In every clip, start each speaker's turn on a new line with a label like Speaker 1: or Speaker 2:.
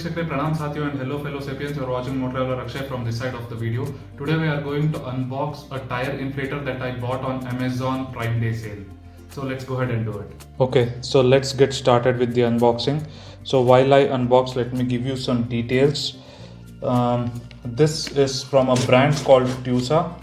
Speaker 1: Veekshakare, Pranam Sathiyo and hello fellow sapiens, you are watching Motor Traveler Akshay from this side of the video. Today we are going to unbox a tire inflator that I bought on Amazon Prime Day sale. So let's go ahead and do it. Okay, so let's get started with the unboxing. So while I unbox, let me give you some details. This is from a brand called Tyre,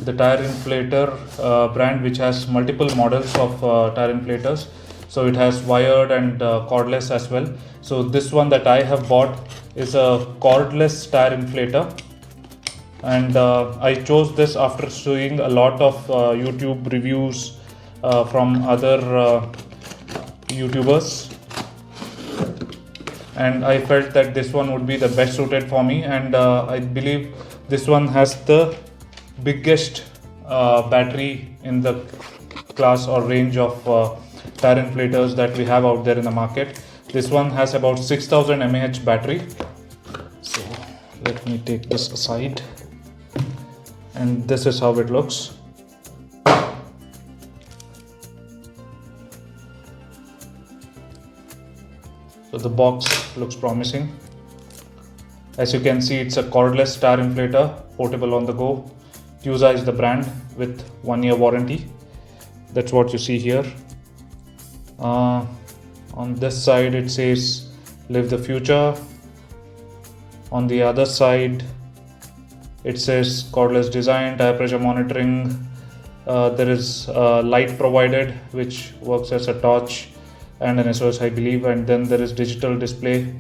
Speaker 1: the Tyre Inflator brand, which has multiple models of tire inflators. So it has wired and cordless as well. So this one that I have bought is a cordless tire inflator, and I chose this after seeing a lot of YouTube reviews from other YouTubers, and I felt that this one would be the best suited for me, and I believe this one has the biggest battery in the class or range of tire inflators that we have out there in the market. This one has about 6000 mAh battery. So let me take this aside, and this is how it looks. So the box looks promising. As you can see, it's a cordless tire inflator, portable on the go. Tyre is the brand with 1-year warranty. That's what you see here. On this side it says live the future. On the other side it says cordless design, tire pressure monitoring. There is light provided which works as a torch and an SOS, I believe, and then there is digital display,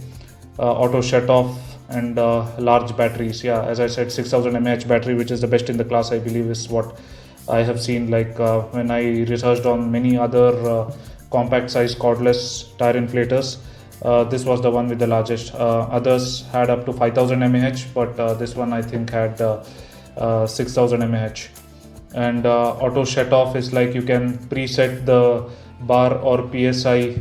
Speaker 1: auto shut off, and large batteries. Yeah, as I said, 6000 mAh battery, which is the best in the class, I believe, is what I have seen. Like when I researched on many other compact size cordless tire inflators, this was the one with the largest. Others had up to 5000 mAh, but this one I think had 6000 mAh. And auto shut off is like you can preset the bar or PSI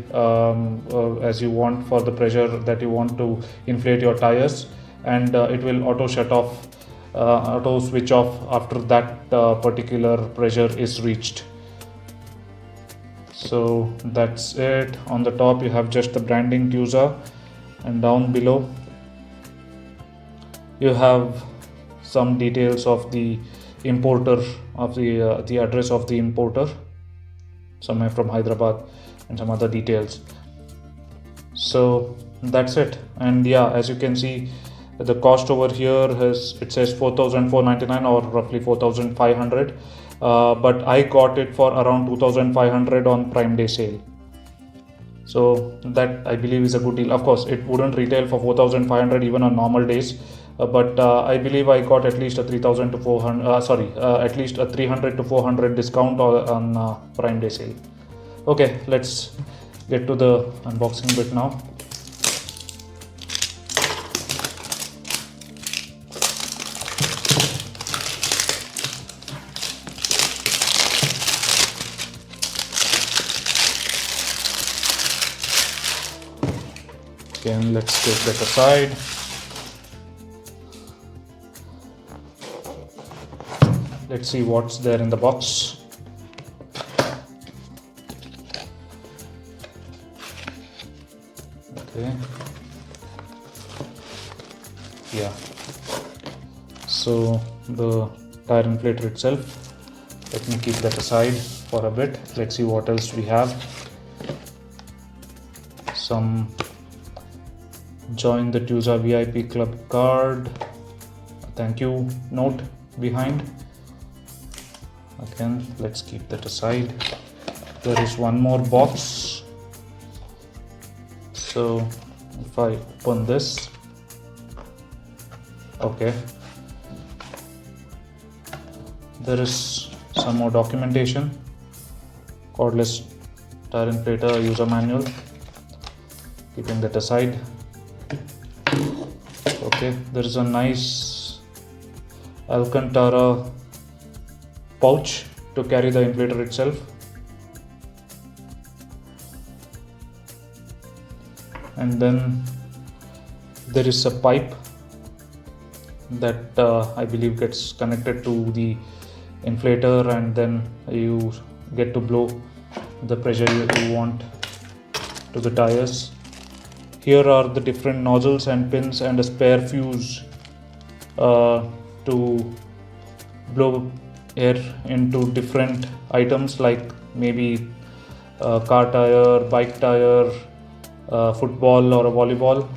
Speaker 1: as you want for the pressure that you want to inflate your tires, and it will auto shut off, auto switch off after that particular pressure is reached. So that's it. On the top you have just the branding Tyre, and down below you have some details of the importer, of the address of the importer, somewhere from Hyderabad, and some other details. So that's it. And yeah, as you can see, the cost over here it says 4499 or roughly 4500, but I got it for around 2500 on Prime Day sale. So that I believe is a good deal. Of course it wouldn't retail for 4500 even on normal days, but I believe I got at least a 3000 to 400 at least a 300 to 400 discount on Prime Day sale. Okay, let's get to the unboxing bit now. Again, let's take that aside. Let's see what's there in the box. Okay. Yeah. So the tire inflator itself, let me keep that aside for a bit. Let's see what else we have. Some join the Tyre VIP club card, thank you note behind. Again, let's keep that aside. There is one more box. So if I open this, okay, there is some more documentation. Cordless tire inflator user manual, keeping that aside. Okay, there is a nice Alcantara pouch to carry the inflator itself, and then there is a pipe that I believe gets connected to the inflator, and then you get to blow the pressure you want to the tires. Here are the different nozzles and pins and a spare fuse to blow air into different items, like maybe a car tire, bike tire, football or a volleyball.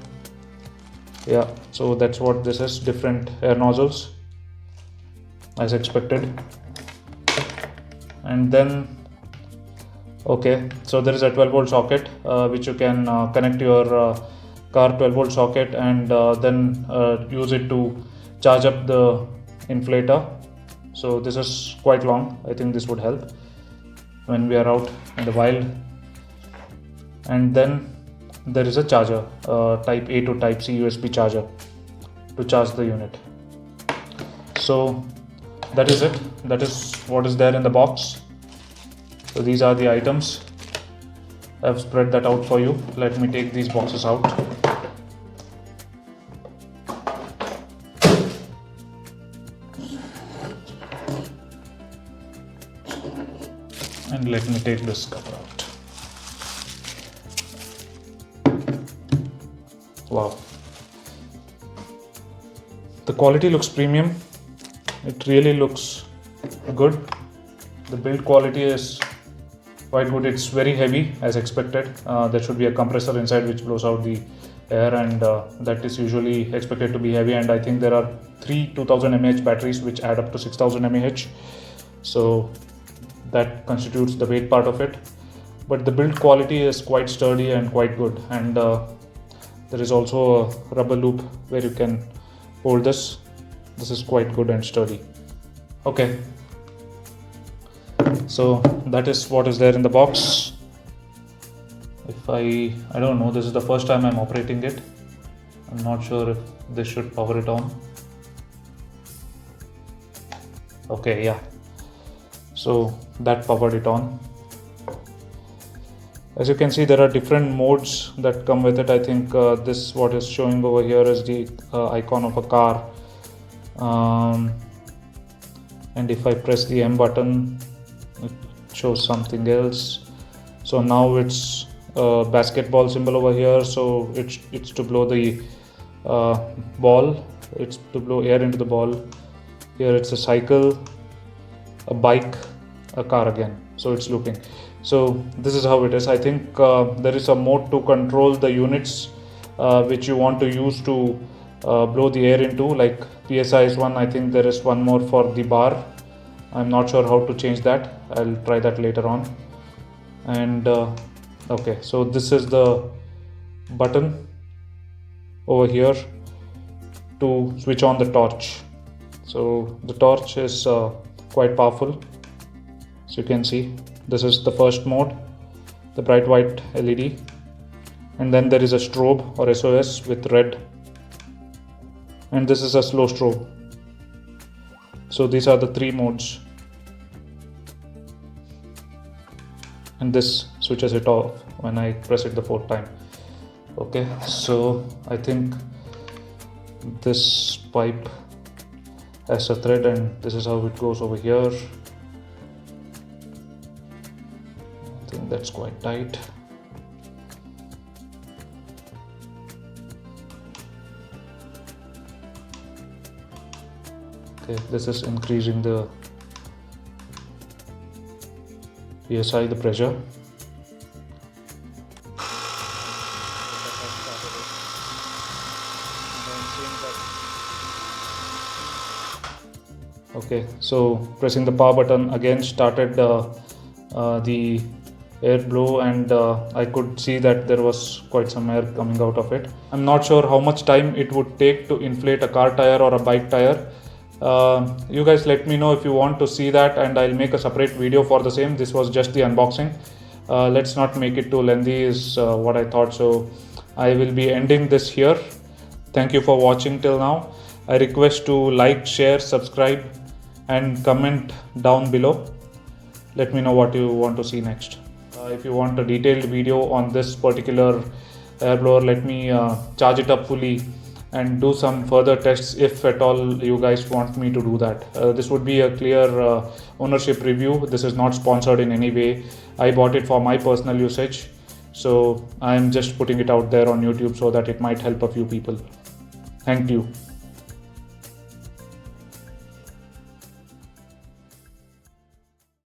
Speaker 1: Yeah, so that's what this is, different air nozzles as expected. And then okay, so there is a 12-volt socket which you can connect to your car 12-volt socket, and then use it to charge up the inflator. So this is quite long. I think this would help when we are out in the wild. And then there is a charger, type A to type C USB charger to charge the unit. So that is it. That is what is there in the box. So these are the items. I've spread that out for you. Let me take these boxes out. And let me take this cover out. Wow. The quality looks premium. It really looks good. The build quality is quite good. It's very heavy as expected. There should be a compressor inside which blows out the air, and that is usually expected to be heavy. And I think there are 3 2000 mAh batteries which add up to 6000 mAh. So that constitutes the weight part of it. But the build quality is quite sturdy and quite good. And there is also a rubber loop where you can hold this. This is quite good and sturdy. Okay. So that is what is there in the box. If I don't know, this is the first time I'm operating it. I'm not sure if this should power it on. Okay, yeah. So that powered it on. As you can see, there are different modes that come with it. I think this what is showing over here is the icon of a car. And if I press the M button, it shows something else. So now it's a basketball symbol over here. So it's to blow the ball. It's to blow air into the ball. Here it's a cycle, a bike, a car again. So it's looping. So this is how it is. I think there is a mode to control the units which you want to use to blow the air into, like PSI is one. I think there is one more for the bar. I'm not sure how to change that. I'll try that later on. And okay, so this is the button over here to switch on the torch. So the torch is quite powerful. So you can see this is the first mode, the bright white LED, and then there is a strobe or SOS with red, and this is a slow strobe. So these are the 3 modes, and this switches it off when I press it the 4th time. Okay, so I think this pipe has a thread, and this is how it goes over here. I think that's quite tight. Okay, this is increasing the PSI, the pressure. Okay, so pressing the power button again started the air blow, and I could see that there was quite some air coming out of it. I'm not sure how much time it would take to inflate a car tire or a bike tire. You guys let me know if you want to see that, and I'll make a separate video for the same. This was just the unboxing. Let's not make it too lengthy is what I thought. So I will be ending this here. Thank you for watching till now. I request to like, share, subscribe, and comment down below. Let me know what you want to see next. If you want a detailed video on this particular air blower, let me charge it up fully and do some further tests if at all you guys want me to do that. This would be a clear ownership review. This is not sponsored in any way. I bought it for my personal usage. So I'm just putting it out there on YouTube so that it might help a few people. Thank you.